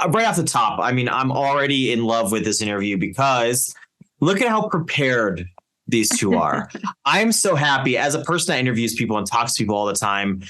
right off the top, I mean, I'm already in love with this interview because look at how prepared these two are. I'm so happy as a person that interviews people and talks to people all the time.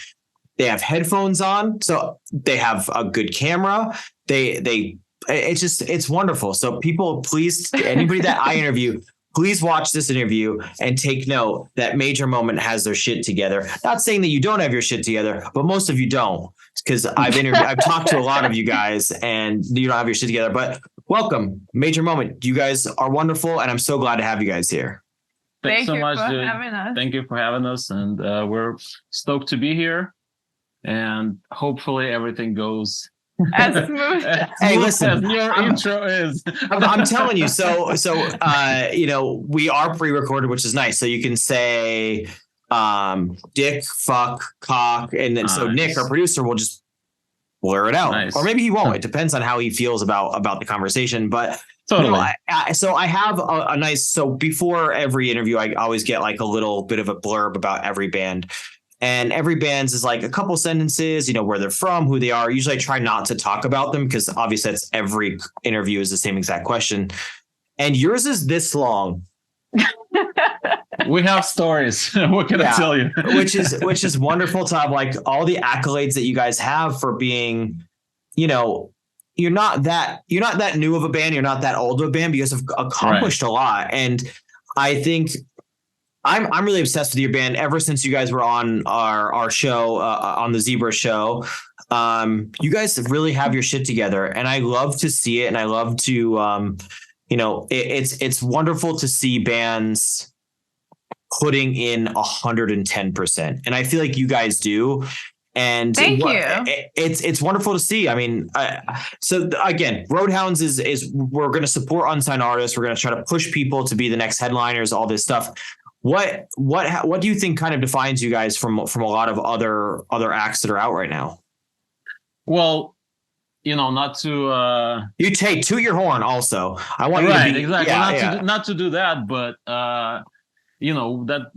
They have headphones on, so they have a good camera. It's wonderful. So people, please, anybody that I interview, please watch this interview and take note that Major Moment has their shit together. Not saying that you don't have your shit together, but most of you don't, because I've talked to a lot of you guys and you don't have your shit together. But welcome, Major Moment. You guys are wonderful, and I'm so glad to have you guys here. Thanks so much, dude. Thank you for having us, and we're stoked to be here. And hopefully everything goes as smooth. Hey, listen, as your intro is. I'm telling you. So we are pre-recorded, which is nice. So you can say dick, fuck, cock, and then so Nick, our producer, will just blur it out, or maybe he won't. It depends on how he feels about the conversation. But totally. So I have a nice. So before every interview, I always get like a little bit of a blurb about every band. And every band's is like a couple sentences, where they're from, who they are. Usually I try not to talk about them because obviously that's every interview is the same exact question. And yours is this long. We have stories. What can I tell you? which is wonderful to have like all the accolades that you guys have for being, you're not that new of a band. You're not that old of a band, but you guys have accomplished a lot. And I think I'm really obsessed with your band ever since you guys were on our show, on the Zebra show. You guys really have your shit together, and I love to see it. And I love to, it's wonderful to see bands putting in 110%. And I feel like you guys do. And thank you. It's wonderful to see. I mean, so again, Roadhounds is we're going to support unsigned artists. We're going to try to push people to be the next headliners, all this stuff. What do you think kind of defines you guys from a lot of other acts that are out right now? Well, not to you toot your horn. Also, I want you to be exactly not to do that, but that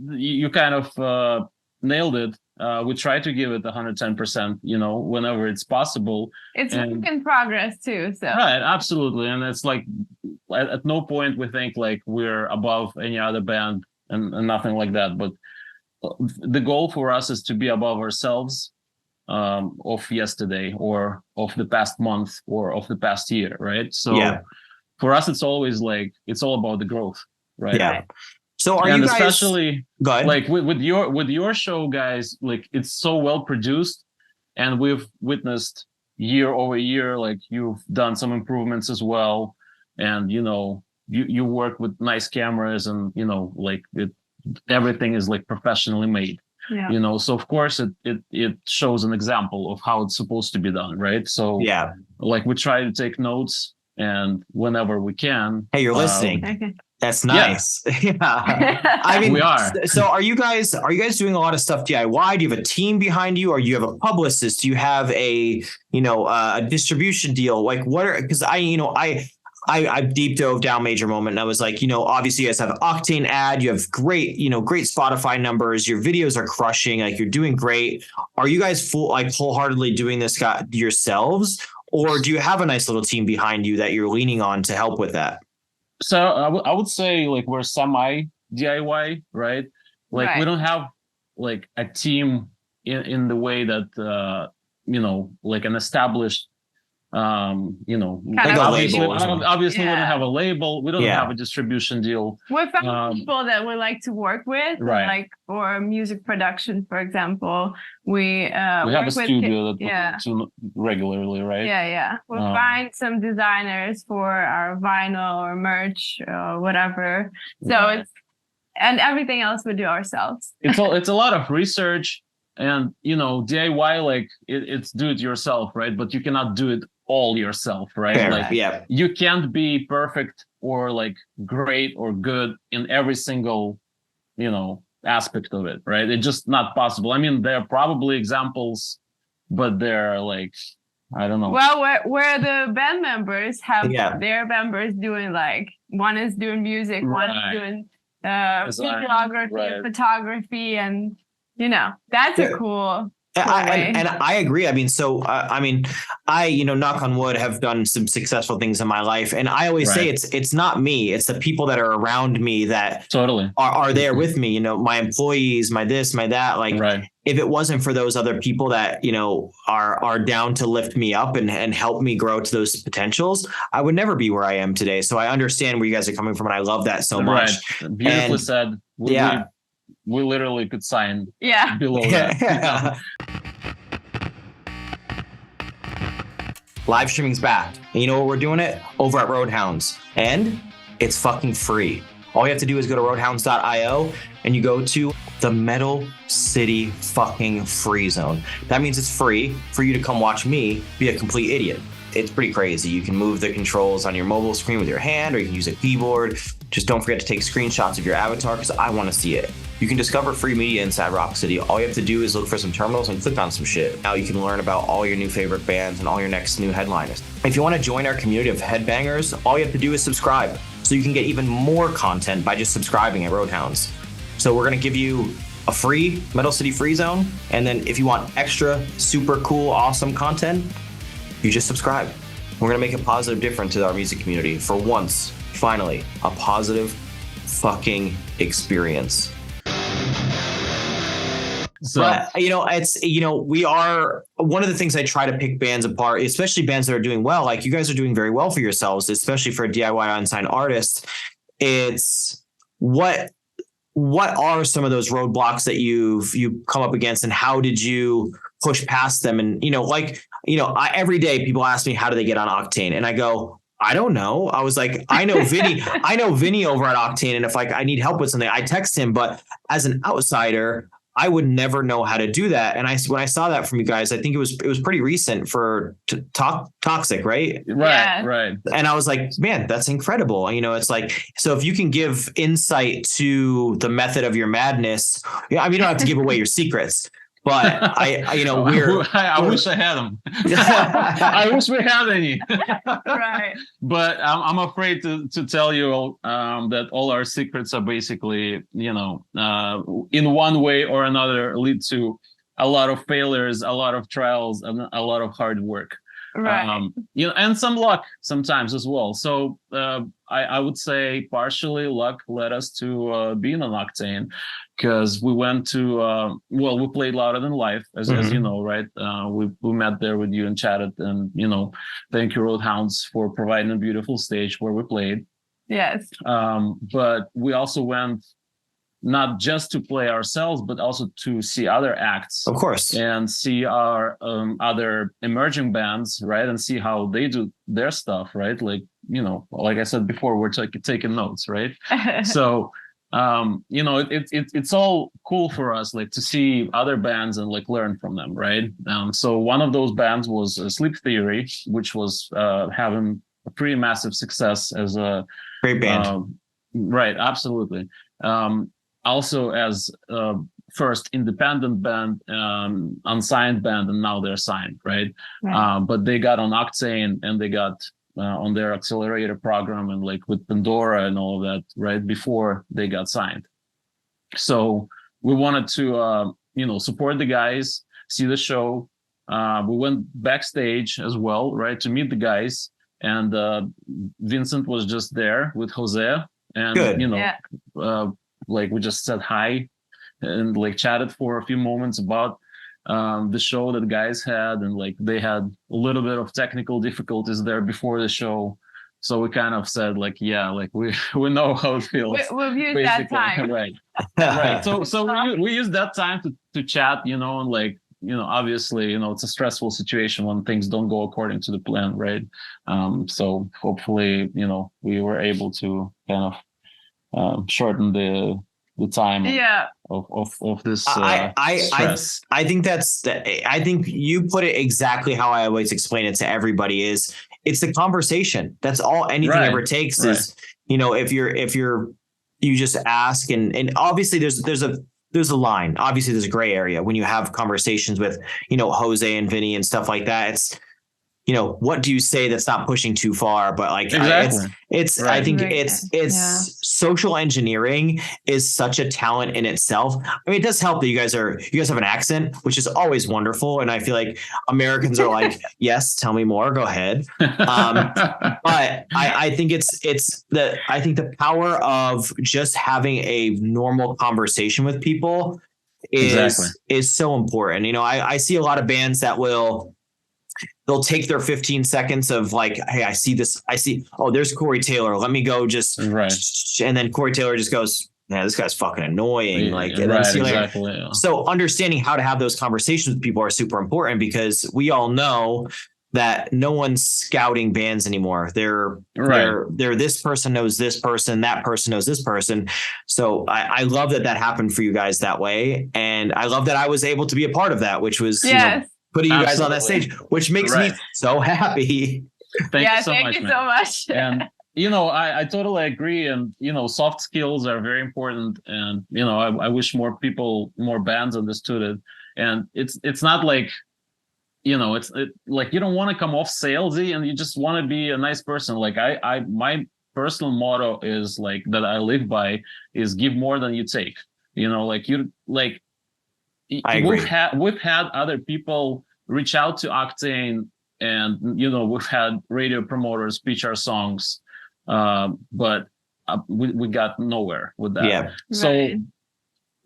you kind of nailed it. We try to give it 110%, whenever it's possible. It's work in progress too. So right, absolutely, and it's like at no point we think like we're above any other band. And nothing like that. But the goal for us is to be above ourselves of yesterday or of the past month or of the past year, right? So for us, it's always like, it's all about the growth, right? Yeah. So are you guys... especially like with your show, guys, like it's so well produced, and we've witnessed year over year, like you've done some improvements as well. And, you work with nice cameras and, like everything is like professionally made, so of course it shows an example of how it's supposed to be done. Right. So like we try to take notes, and whenever we can. Hey, you're listening. That's nice. I mean, we are. So are you guys doing a lot of stuff DIY? Do you have a team behind you, or you have a publicist? Do you have a distribution deal? Like because I deep dove down Major Moment, and I was like, obviously you guys have an Octane ad, you have great Spotify numbers, your videos are crushing, like you're doing great. Are you guys wholeheartedly doing this yourselves, or do you have a nice little team behind you that you're leaning on to help with that? So I would say like we're semi DIY, right? Like we don't have like a team in the way that like an established like obviously we don't have a label, we don't have a distribution deal. We found people that we like to work with, like for music production, for example. We have a studio that to regularly, right? We'll find some designers for our vinyl or merch or whatever. So and everything else we do ourselves. It's a lot of research, and DIY, like it's do it yourself, right? But you cannot do it all yourself, right? Fair. Like you can't be perfect or like great or good in every single aspect of it, right? It's just not possible. I mean, there are probably examples, but they're like, I don't know. Well, where the band members have their members doing, like, one is doing music, one is doing videography, photography, and that's a cool And I agree. I mean, knock on wood, have done some successful things in my life. And I always say it's not me, it's the people that are around me that totally are there with me, my employees, my this, my that, like if it wasn't for those other people that, are down to lift me up and help me grow to those potentials, I would never be where I am today. So I understand where you guys are coming from. And I love that so much. Beautifully said. We literally could sign below that. Live streaming's back. And you know where we're doing it? Over at Roadhounds. And it's fucking free. All you have to do is go to roadhounds.io and you go to the Metal City fucking free zone. That means it's free for you to come watch me be a complete idiot. It's pretty crazy. You can move the controls on your mobile screen with your hand, or you can use a keyboard. Just don't forget to take screenshots of your avatar because I want to see it. You can discover free media inside Rock City. All you have to do is look for some terminals and click on some shit. Now you can learn about all your new favorite bands and all your next new headliners. If you want to join our community of headbangers, all you have to do is subscribe. So you can get even more content by just subscribing at Roadhounds. So we're going to give you a free Metal City free zone. And then if you want extra super cool, awesome content, you just subscribe. We're going to make a positive difference to our music community. For once, finally, a positive fucking experience. So, but, we are, one of the things I try to pick bands apart, especially bands that are doing well, like you guys are doing very well for yourselves, especially for a DIY unsigned artist. It's what are some of those roadblocks that you've come up against, and how did you push past them? And, every day people ask me, how do they get on Octane? And I go, I don't know. I was like, I know Vinny over at Octane. And if I need help with something, I text him. But as an outsider, I would never know how to do that. And when I saw that from you guys, I think it was pretty recent for Toxic, right? Right. And I was like, man, that's incredible. It's like, so if you can give insight to the method of your madness, you don't have to give away your secrets. But I wish I had them. I wish we had any. Right. But I'm afraid to tell you that all our secrets are basically, in one way or another lead to a lot of failures, a lot of trials, and a lot of hard work. Right. And some luck sometimes as well. So I would say partially luck led us to being on Octane, because we went to we played Louder Than Life, as you know, right? We met there with you and chatted, and thank you Roadhounds for providing a beautiful stage where we played. Yes. But we also went not just to play ourselves, but also to see other acts, of course, and see our other emerging bands, right? And see how they do their stuff, right? Like, like I said before, we're taking notes, right? So, it's all cool for us, like to see other bands and like learn from them, right? So one of those bands was Sleep Theory, which was having a pretty massive success as a great band. Right, absolutely. Also as first independent band, unsigned band, and now they're signed, right? But they got on Octane and they got on their accelerator program and like with Pandora and all of that, right, before they got signed. So we wanted to, support the guys, see the show. We went backstage as well, right, to meet the guys. And Vincent was just there with Jose. And, Good. Like we just said hi and like chatted for a few moments about the show that the guys had, and like they had a little bit of technical difficulties there before the show, so we kind of said like, yeah, like we know how it feels. We've used that time, right? So we used that time to chat, and like, obviously, it's a stressful situation when things don't go according to the plan, right? So hopefully, we were able to kind of shorten the time of this stress. I think you put it exactly how I always explain it to everybody. Is it's the conversation. That's all anything ever takes. Is if you just ask, and obviously there's a line. Obviously there's a gray area when you have conversations with Jose and Vinny and stuff like that. what do you say that's not pushing too far? But like, Exactly. it's Right. I think Right. it's Yeah. social engineering is such a talent in itself. I mean, it does help that you guys have an accent, which is always wonderful. And I feel like Americans are like, yes, tell me more, go ahead. But I think I think the power of just having a normal conversation with people is so important. I see a lot of bands that they'll take their 15 seconds of like, hey, I see, oh, there's Corey Taylor. Let me go just, and then Corey Taylor just goes, yeah, this guy's fucking annoying. Like, and then see later. Yeah. So understanding how to have those conversations with people are super important, because we all know that no one's scouting bands anymore. They're this person knows this person, that person knows this person. So I love that happened for you guys that way. And I love that I was able to be a part of that, which was, putting you guys on that stage, which makes me so happy. Thank you so much. And I totally agree. And soft skills are very important. And I wish more bands understood it. And it's not like it's like you don't want to come off salesy, and you just want to be a nice person. Like my personal motto is like that I live by is give more than you take. I agree. We've had other people reach out to Octane, and we've had radio promoters pitch our songs, but we got nowhere with that. Yeah. So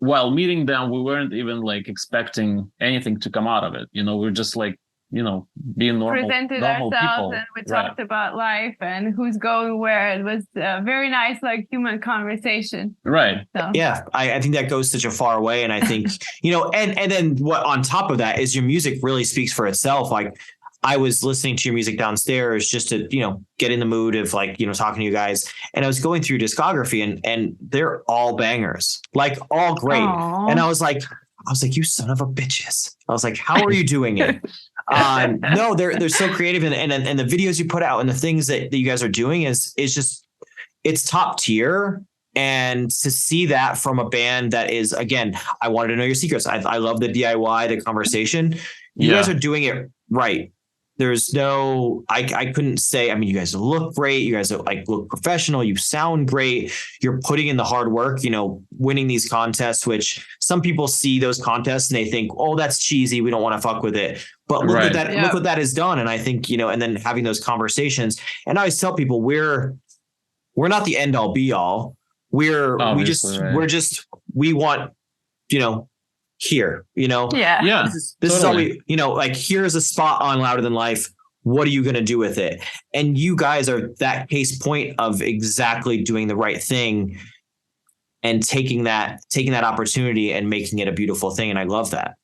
while meeting them, we weren't even like expecting anything to come out of it. We're just like being presented normal ourselves people. And we talked about life and who's going where. It was a very nice, like, human conversation. Right. So. Yeah. I think that goes such a far way. And I think, and then what on top of that is your music really speaks for itself. Like, I was listening to your music downstairs just to, get in the mood of like, talking to you guys. And I was going through discography and they're all bangers, like all great. Aww. And I was like, you son of a bitches. I was like, how are you doing it? No, they're so creative, and the videos you put out and the things that you guys are doing is just, it's top tier. And to see that from a band that is, again, I wanted to know your secrets. I love the DIY, the conversation. You guys are doing it right. There's no, I couldn't say, I mean, you guys look great. You guys look professional. You sound great. You're putting in the hard work, winning these contests, which some people see those contests and they think, oh, that's cheesy. We don't want to fuck with it. But look at that. Yep. Look what that has done. And I think, and then having those conversations, and I always tell people we're not the end all be all. We want, here, this totally. Is all we, like, here's a spot on Louder Than Life. What are you going to do with it? And you guys are that case point of exactly doing the right thing and taking that opportunity and making it a beautiful thing. And I love that.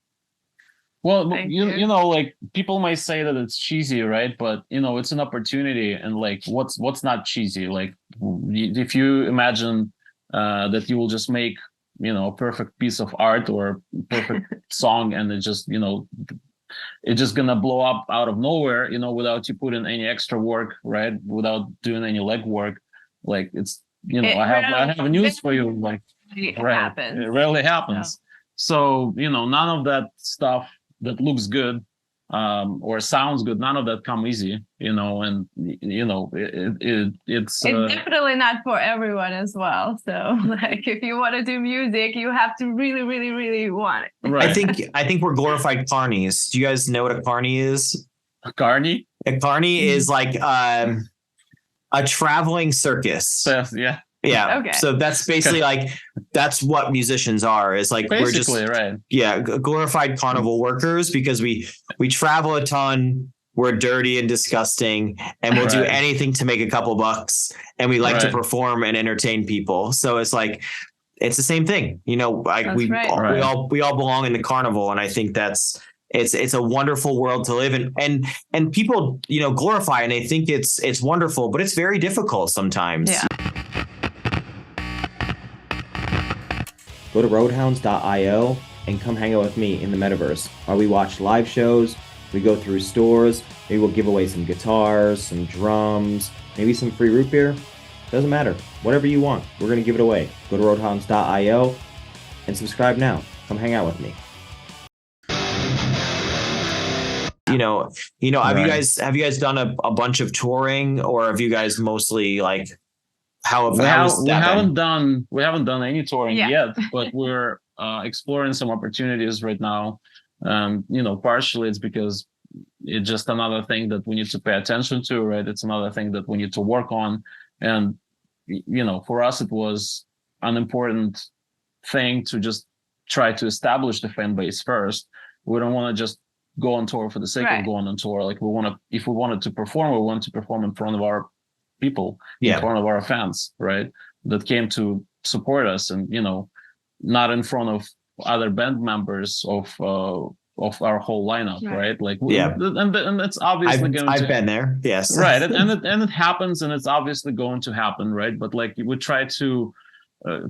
Well, like, people might say that it's cheesy, right? But it's an opportunity. And like, what's not cheesy? Like, if you imagine that you will just make a perfect piece of art or perfect song, and it just it's just gonna blow up out of nowhere, without you putting any extra work, right? Without doing any legwork. Like, it's I have news for you. Like, it happens. It rarely happens. So none of that stuff that looks good or sounds good, none of that come easy, and it's definitely not for everyone as well. So like, if you want to do music, you have to really, really, really want it. Right. I think we're glorified carnies. Do you guys know what a carny is? A carny? A carny is like a traveling circus. Yeah. Yeah. Okay. So that's basically like, that's what musicians are. It's like, basically, we're just glorified carnival workers, because we travel a ton. We're dirty and disgusting, and we'll do anything to make a couple bucks. And we like to perform and entertain people. So it's like, it's the same thing, like we all belong in the carnival. And I think it's a wonderful world to live in, and people, glorify, and they think it's wonderful, but it's very difficult sometimes. Yeah. Go to roadhounds.io and come hang out with me in the metaverse, while we watch live shows, we go through stores, maybe we'll give away some guitars, some drums, maybe some free root beer. Doesn't matter. Whatever you want, we're going to give it away. Go to roadhounds.io and subscribe now. Come hang out with me. Have you guys done a bunch of touring, or have you guys mostly like we haven't done any touring yet, but we're exploring some opportunities right now. Partially it's because it's just another thing that we need to pay attention to, right? It's another thing that we need to work on. And, for us, it was an important thing to just try to establish the fan base first. We don't want to just go on tour for the sake of going on tour. Like if we wanted to perform, we want to perform in front of our people, in front of our fans, right? That came to support us, and not in front of other band members of our whole lineup, right? Like and it's obviously I've been there, yes, right, and it happens, and it's obviously going to happen, right? But like we try to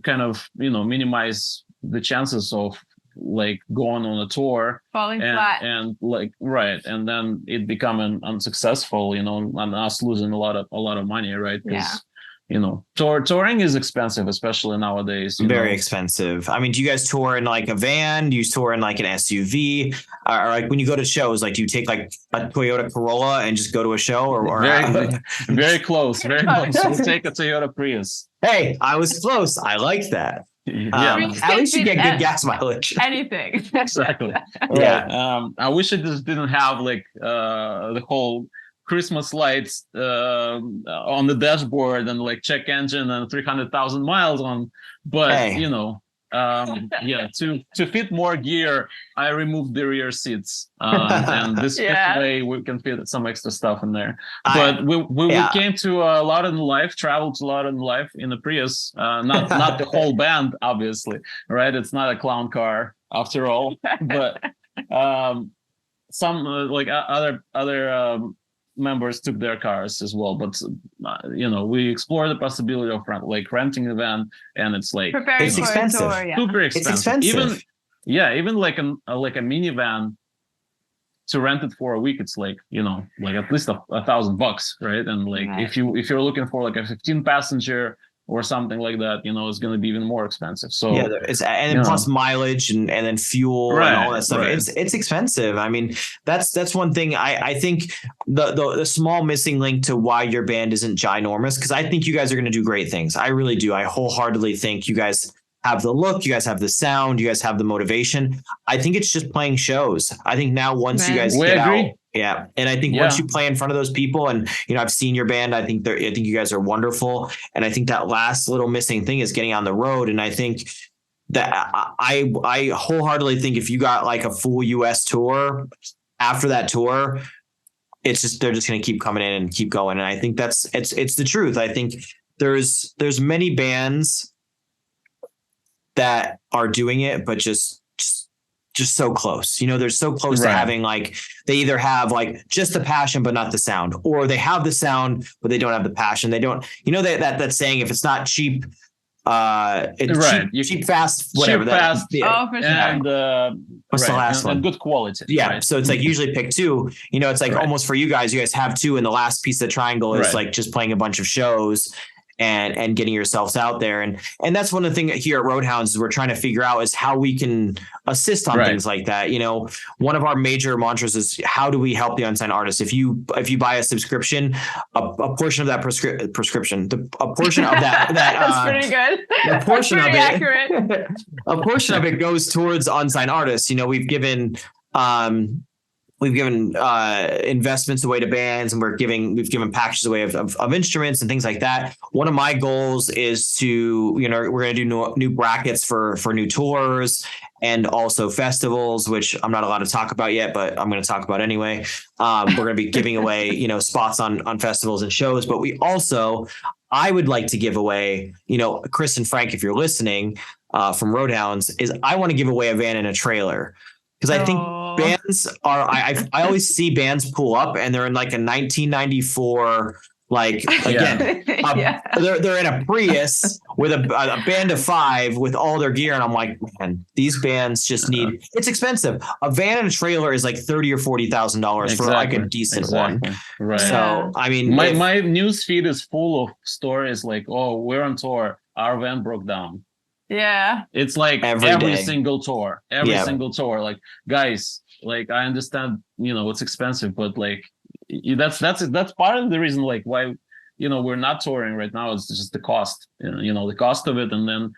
kind of minimize the chances of like going on a tour falling flat and like and then it becoming unsuccessful, and us losing a lot of money, right? Because touring is expensive, especially nowadays. Very expensive. I mean, do you guys tour in like a van? Do you tour in like an SUV? Or like when you go to shows, like do you take like a Toyota Corolla and just go to a show? Or very close, very close. We'll take a Toyota Prius. Hey, I was close. I like that. At least you get good gas mileage. Anything. Exactly. Yeah. I wish it just didn't have like the whole Christmas lights on the dashboard and like check engine and 300,000 miles on, but to fit more gear, I removed the rear seats, and this way we can fit some extra stuff in there. But we came to Loudoun Live, traveled to Loudoun Live in a Prius, not the whole band, obviously, right? It's not a clown car after all, but some like other members took their cars as well, but we explore the possibility of renting a van, and it's like it's expensive. Super expensive. It's expensive. Even like a minivan to rent it for a week, it's like like at least $1,000, right? And like if you're looking for like a 15-passenger or something like that, it's going to be even more expensive. So plus mileage and then fuel and all that stuff. Right. It's expensive. I mean, that's one thing. I think the small missing link to why your band isn't ginormous, because I think you guys are going to do great things. I really do. I wholeheartedly think you guys have the look, you guys have the sound, you guys have the motivation. I think it's just playing shows. I think now once you guys get out. Yeah. And I think once you play in front of those people, and, I've seen your band, I think you guys are wonderful. And I think that last little missing thing is getting on the road. And I think that I wholeheartedly think if you got like a full US tour after that tour, it's just, they're just going to keep coming in and keep going. And I think it's the truth. I think there's many bands that are doing it, but just so close, they're so close to having like, they either have like just the passion, but not the sound, or they have the sound, but they don't have the passion. They don't, that saying, if it's not cheap, it's cheap, fast, whatever. Cheap, fast. Oh, for sure. And what's the last one? And good quality. Yeah. Right? So it's like usually pick two, it's like almost for you guys have two, and the last piece of the triangle is like just playing a bunch of shows and getting yourselves out there. And that's one of the things here at Roadhounds is we're trying to figure out is how we can assist on things like that. One of our major mantras is, how do we help the unsigned artists? If you buy a subscription, a portion of that prescription, a portion of that that's pretty good. A portion of it, accurate. A portion of it goes towards unsigned artists. We've given investments away to bands, and we've given packages away of instruments and things like that. One of my goals is to, we're going to do new brackets for new tours and also festivals, which I'm not allowed to talk about yet, but I'm going to talk about anyway. We're going to be giving away, spots on festivals and shows, but I would like to give away, Chris and Frank, if you're listening, from Roadhounds, is I want to give away a van and a trailer. Because I think bands are, I always see bands pull up and they're in like a 1994, like again, they're in a Prius with a band of five with all their gear. And I'm like, man, these bands just need, it's expensive. A van and a trailer is like $30,000 or $40,000 for like a decent one. Right. So, I mean, my news feed is full of stories like, oh, we're on tour, our van broke down. Yeah. It's like every single tour, like, guys, like, I understand, it's expensive, but like, that's part of the reason, like, why, we're not touring right now. It's just the cost, the cost of it. And then,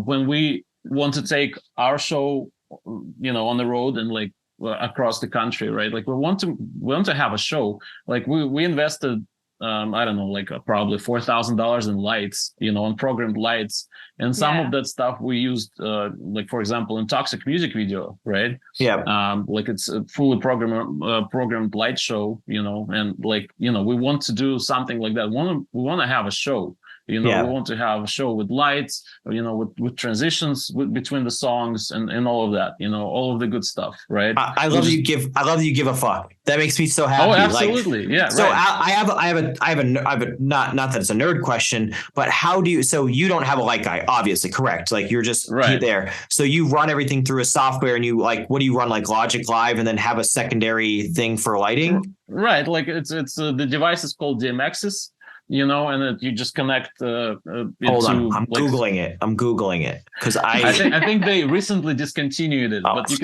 when we want to take our show, on the road and like across the country, right? Like we want to have a show. Like we invested, I don't know, like probably $4,000 in lights, on programmed lights, and some of that stuff we used, like for example, in Toxic music video, right? Yeah. Like it's a fully programmed light show, and like we want to do something like that. We want to have a show. We want to have a show with lights, with transitions between the songs and all of that, all of the good stuff, right? I love that you give a fuck. That makes me so happy. Oh, absolutely. Like, yeah. So right. I have a not that it's a nerd question, but how do you, so you don't have a light guy, obviously, correct? Like you're just there. So you run everything through a software and you like, what do you run, like Logic Live, and then have a secondary thing for lighting? Right. Like it's the device is called DMXs. And you just connect. Hold on, I'm googling it because I think they recently discontinued it, but you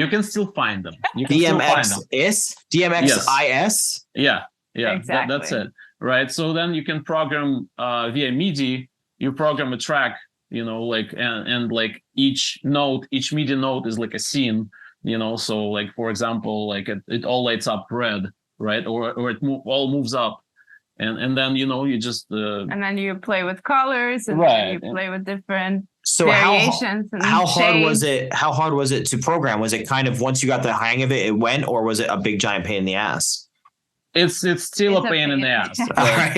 can still find them. DMXIS. Yeah, exactly. That's it. Right. So then you can program via MIDI. You program a track, like and like each MIDI note is like a scene. So like for example, like it all lights up red, right? Or it all moves up. And then you just and then you play with colors and you play with different variations. How hard was it? How hard was it to program? Was it kind of, once you got the hang of it, it went, or was it a big giant pain in the ass? It's still a pain in the ass. But,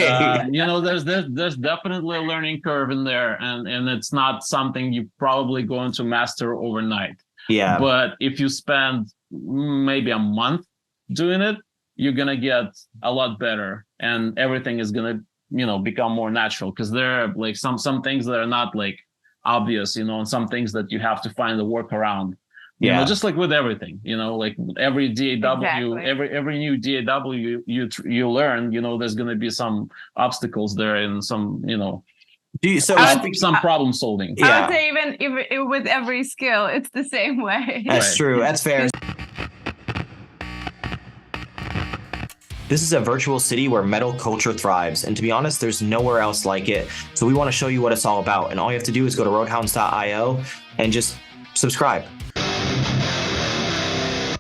there's definitely a learning curve in there, and it's not something you're probably going to master overnight. Yeah. But if you spend maybe a month doing it, you're going to get a lot better, and everything is going to, become more natural, because there are like some things that are not like obvious, and some things that you have to find a workaround. Just like with everything, like every DAW, every new DAW you learn, there's going to be some obstacles there and some, some problem solving. I would say even with every skill, it's the same way. That's true. That's fair. This is a virtual city where metal culture thrives, and to be honest, there's nowhere else like it. So we want to show you what it's all about, and all you have to do is go to roadhounds.io and just subscribe.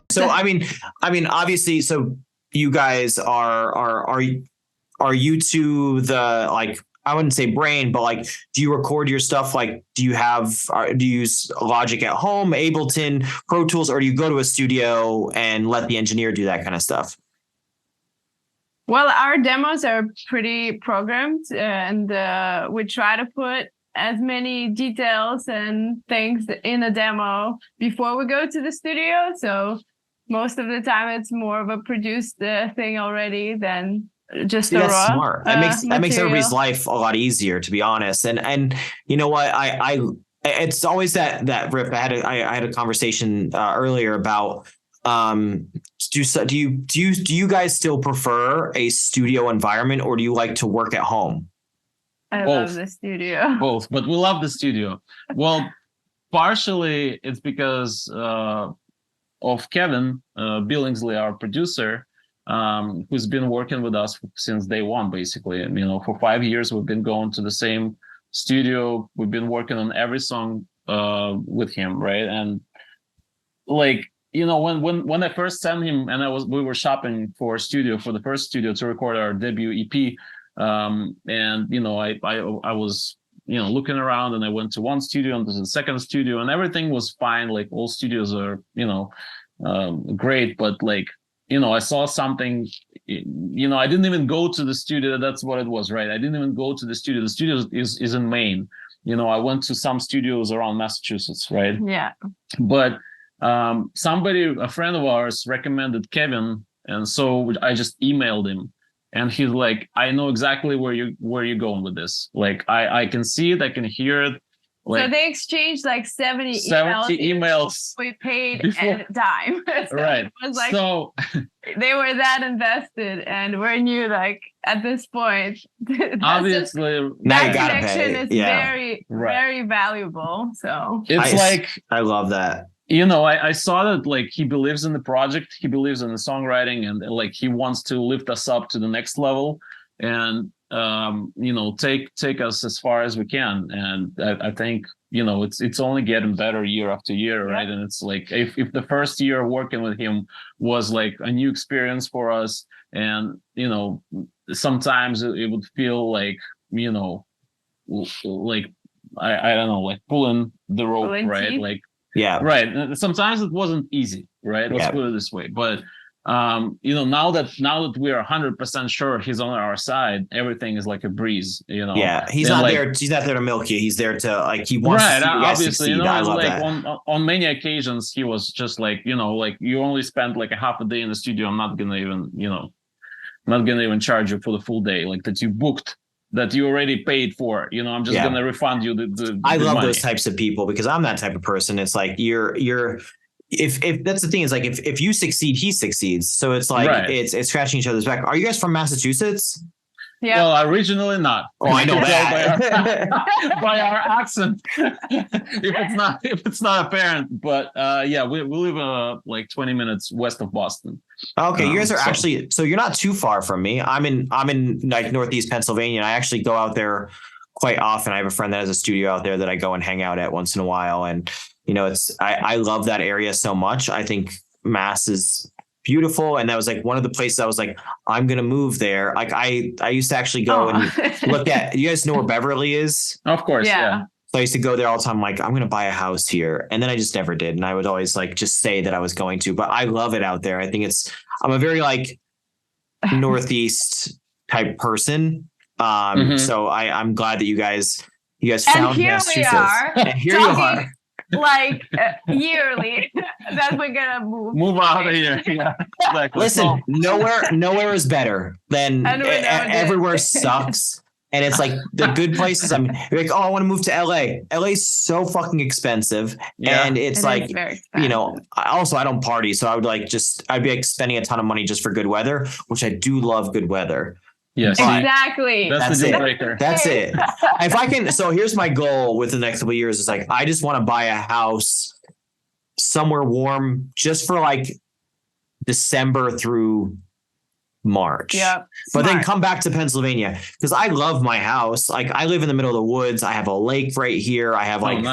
So I mean, obviously, so you guys are you two the, like, I wouldn't say brain, but like, do you record your stuff? Like, do you use Logic at home, Ableton, Pro Tools, or do you go to a studio and let the engineer do that kind of stuff? Well, our demos are pretty programmed, and we try to put as many details and things in a demo before we go to the studio. So most of the time it's more of a produced thing already than just a raw. Smart. That makes everybody's life a lot easier, to be honest. And you know what? I it's always that rip. I had a conversation earlier about do you guys still prefer a studio environment, or do you like to work at home? I love the studio. Both, but we love the studio. Well, partially it's because of Kevin Billingsley, our producer, who's been working with us since day one, basically. And, for 5 years, we've been going to the same studio. We've been working on every song with him, right? And like, when I first sent him, and we were shopping for the first studio to record our debut EP. And I was looking around, and I went to one studio and to the second studio, and everything was fine. Like all studios are great, but like I saw something. I didn't even go to the studio. That's what it was, right? I didn't even go to the studio. The studio is in Maine. I went to some studios around Massachusetts, right? Yeah. But a friend of ours recommended Kevin, and so I just emailed him, and he's like, I know exactly where you're going with this. Like I can see it, I can hear it, So they exchanged like 70 emails. We paid a dime. So right. It was like so they were that invested, and we knew like at this point, obviously that connection is very, right. very valuable. So it's I love that. I saw that like he believes in the project, he believes in the songwriting, and like he wants to lift us up to the next level, and take us as far as we can. And I think it's only getting better year after year, right? And it's like if the first year working with him was like a new experience for us, and sometimes it would feel like like I don't know, like pulling the rope, right? Teeth. Like right. Sometimes it wasn't easy, right? Let's put it this way. But now that we are 100% sure he's on our side, everything is like a breeze. He's not there. He's not there to milk you. He's there to like he wants to see you guys succeed. I love like that. On many occasions he was just like like you only spent like a half a day in the studio. I'm not gonna even charge you for the full day, like that you booked, that you already paid for. I'm just gonna refund you the I love money. those types of people because I'm that type of person. It's like you're if that's the thing is like if you succeed, he succeeds. So it's like it's scratching each other's back. Are you guys from Massachusetts? Yeah. Well, originally not. Oh, I know that by our accent. if it's not apparent, but we live like 20 minutes west of Boston. Okay, you guys are actually so you're not too far from me. I'm in like Northeast Pennsylvania, and I actually go out there quite often. I have a friend that has a studio out there that I go and hang out at once in a while, and I love that area so much. I think Mass is beautiful, and that was like one of the places I was like, I'm gonna move there. Like I used to actually go and look at. You guys know where Beverly is? Of course, yeah. So I used to go there all the time. Like I'm gonna buy a house here, and then I just never did. And I would always like just say that I was going to. But I love it out there. I think I'm a very like Northeast type person. So I'm glad that you guys found Massachusetts. And here you are. Like yearly that we're gonna move out of here. Yeah, exactly. Listen, nowhere is better than everywhere sucks. And it's like the good places. I mean, you're like, I want to move to LA. LA is so fucking expensive. And it's like, I don't party. So I would I'd be like spending a ton of money just for good weather, which I do love good weather. Yes, exactly. That's the deal breaker. That's it. If I can, so here's my goal with the next couple of years is like, I just want to buy a house somewhere warm just for like December through March. Yeah. But then come back to Pennsylvania because I love my house. Like I live in the middle of the woods. I have a lake right here. I have like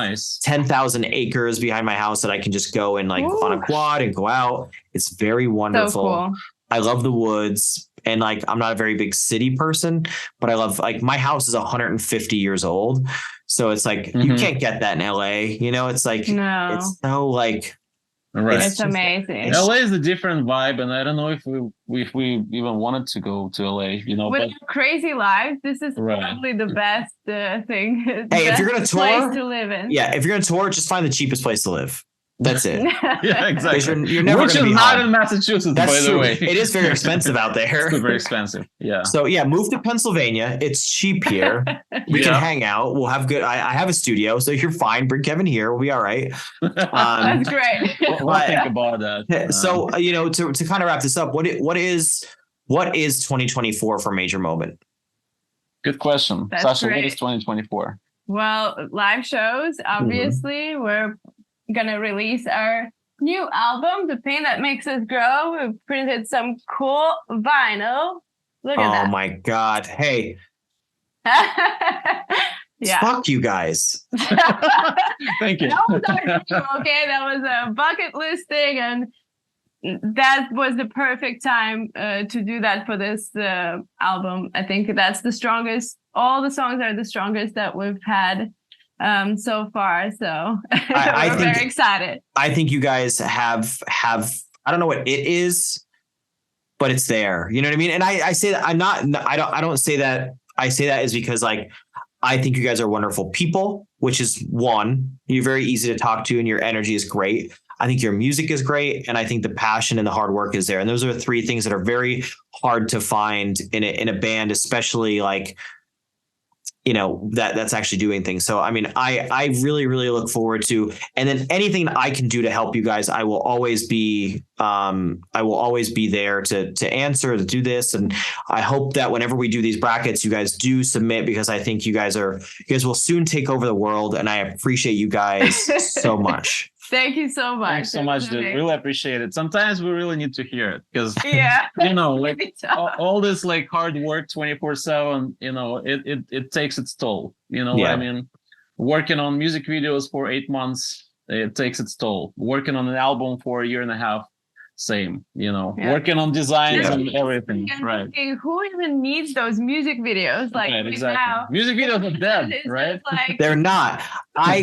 10,000 acres behind my house that I can just go and like on a quad and go out. It's very wonderful. So cool. I love the woods. And like, I'm not a very big city person, but I love like my house is 150 years old. So it's like, you can't get that in LA, it's like, it's so like, it's amazing. LA is a different vibe. And I don't know if we even wanted to go to LA, with crazy lives. This is probably the best thing. Hey, if you're going to tour, place to live in. Yeah. If you're going to tour, just find the cheapest place to live. That's it. Yeah, exactly. You're never Which is not in Massachusetts, by the way. It is very expensive out there. It's very expensive. Yeah. So move to Pennsylvania. It's cheap here. We can hang out. We'll have good. I have a studio, so you're fine. Bring Kevin here. We'll be all right. That's great. We'll think about that. So to kind of wrap this up, what is 2024 for Major Moment? Good question, Sasha. What is 2024? Well, live shows. Obviously, we're gonna release our new album, The Pain That Makes Us Grow. We've printed some cool vinyl. Look at that. Oh my God. Hey. Yeah. Fuck you guys. Thank you. That was our dream, okay? That was a bucket list thing, and that was the perfect time to do that for this album. I think that's the strongest. All the songs are the strongest that we've had so far. So we're very excited. I think you guys have I don't know what it is, but it's there. You know what I mean? And I say that I don't say that. I say that is because like I think you guys are wonderful people, which is one. You're very easy to talk to and your energy is great. I think your music is great. And I think the passion and the hard work is there. And those are three things that are very hard to find in a band, especially like that's actually doing things. So, I mean, I really, really look forward to, and then anything that I can do to help you guys, I will always be there to answer, to do this. And I hope that whenever we do these brackets, you guys do submit, because I think you guys will soon take over the world. And I appreciate you guys so much. Thank you so much. Thanks so much, dude. Really appreciate it. Sometimes we really need to hear it, because like all this like hard work 24/7, it takes its toll. What I mean? Working on music videos for 8 months, it takes its toll. Working on an album for a year and a half, same. Working on designs and everything. Right. Who even needs those music videos? Like exactly. Now, music videos are dead, right? Like, they're not. I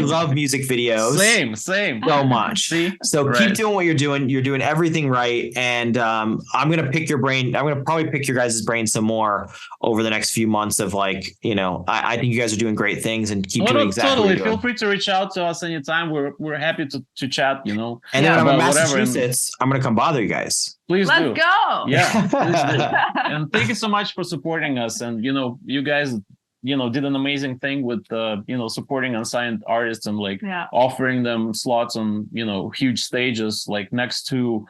love music videos. Same. So much. See? So keep doing what you're doing. You're doing everything right. And I'm gonna pick your brain. I'm gonna probably pick your guys' brain some more over the next few months of I think you guys are doing great things, and keep doing exactly what you're doing. Feel free to reach out to us anytime. We're happy to chat, And then when I'm in Massachusetts, I'm gonna come bother you guys. Please Let's do. go. Yeah. Please do. And thank you so much for supporting us. And you guys did an amazing thing with supporting unsigned artists and offering them slots on huge stages, like next to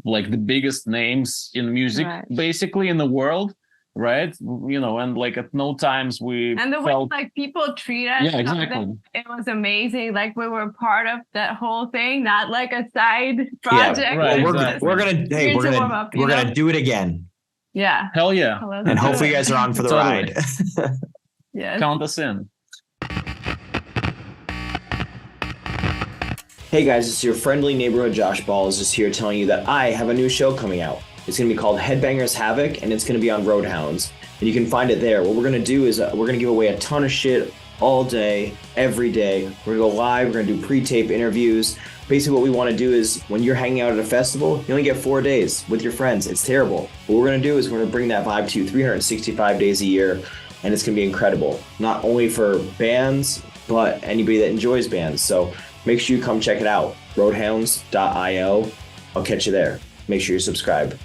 like the biggest names in music basically in the world, right? And like at no times we and the way like people treat us, exactly. It was amazing. Like we were part of that whole thing, not like a side project. We're gonna do it again. Yeah. Hell yeah. And hopefully you guys are on for the ride. Yes. Count us in. Hey guys, it's your friendly neighborhood Josh Balls, just here telling you that I have a new show coming out. It's going to be called Headbangers, Havoc, and it's going to be on Roadhounds. And you can find it there. What we're going to do is we're going to give away a ton of shit all day, every day. We're going to go live. We're going to do pre-tape interviews. Basically, what we want to do is when you're hanging out at a festival, you only get 4 days with your friends. It's terrible. What we're going to do is we're going to bring that vibe to you 365 days a year. And it's going to be incredible, not only for bands, but anybody that enjoys bands. So make sure you come check it out, roadhounds.io. I'll catch you there. Make sure you subscribe.